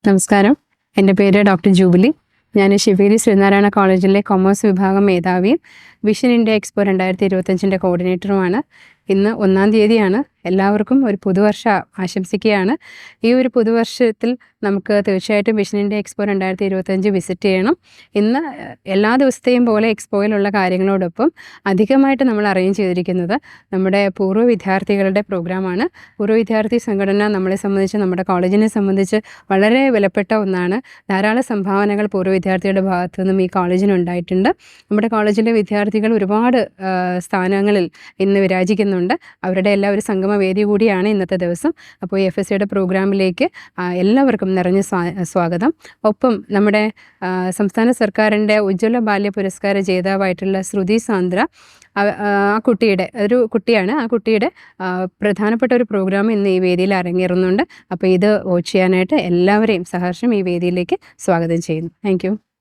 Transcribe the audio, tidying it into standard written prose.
നമസ്കാരം. എൻ്റെ പേര് ഡോക്ടർ ജൂബിലി. ഞാൻ ശിവേരി ശ്രീനാരായണ കോളേജിലെ കൊമേഴ്സ് വിഭാഗം മേധാവിയും വിഷൻ ഇന്ത്യ എക്സ്പോ 2025 കോർഡിനേറ്ററുമാണ്. ഇന്ന് 1-ാം തീയതിയാണ്. എല്ലാവർക്കും ഒരു പുതുവർഷ ആശംസിക്കുകയാണ്. ഈ ഒരു പുതുവർഷത്തിൽ നമുക്ക് തീർച്ചയായിട്ടും വിഷൻ ഇന്ത്യ എക്സ്പോ 2025 വിസിറ്റ് ചെയ്യണം. ഇന്ന് എല്ലാ ദിവസത്തെയും പോലെ എക്സ്പോയിലുള്ള കാര്യങ്ങളോടൊപ്പം അധികമായിട്ട് നമ്മൾ അറേഞ്ച് ചെയ്തിരിക്കുന്നത് നമ്മുടെ പൂർവ്വ വിദ്യാർത്ഥികളുടെ പ്രോഗ്രാമാണ്. പൂർവ്വ വിദ്യാർത്ഥി സംഘടന നമ്മളെ സംബന്ധിച്ച്, നമ്മുടെ കോളേജിനെ സംബന്ധിച്ച് വളരെ വിലപ്പെട്ട ഒന്നാണ്. ധാരാളം സംഭാവനകൾ പൂർവ്വ വിദ്യാർത്ഥിയുടെ ഭാഗത്തു നിന്നും ഈ കോളേജിനുണ്ടായിട്ടുണ്ട്. നമ്മുടെ കോളേജിലെ വിദ്യാർത്ഥികൾ ഒരുപാട് സ്ഥാനങ്ങളിൽ ഇന്ന് വിരാജിക്കുന്നുണ്ട്. അവരുടെ എല്ലാം ഒരു സംഗമവേദി കൂടിയാണ് ഇന്നത്തെ ദിവസം. അപ്പോൾ ഈ FSCയുടെ പ്രോഗ്രാമിലേക്ക് എല്ലാവർക്കും നിറഞ്ഞ സ്വാഗതം. ഒപ്പം നമ്മുടെ സംസ്ഥാന സർക്കാരിൻ്റെ ഉജ്ജ്വല ബാല്യ പുരസ്കാര ജേതാവായിട്ടുള്ള ശ്രുതി സാന്ദ്ര, ആ കുട്ടിയുടെ ഒരു കുട്ടിയാണ്. ആ കുട്ടിയുടെ പ്രധാനപ്പെട്ട ഒരു പ്രോഗ്രാം ഇന്ന് ഈ വേദിയിൽ അരങ്ങേറുന്നുണ്ട്. അപ്പോൾ ഇത് വാച്ച് ചെയ്യാനായിട്ട് എല്ലാവരെയും സഹർഷം ഈ വേദിയിലേക്ക് സ്വാഗതം ചെയ്യുന്നു. Thank you.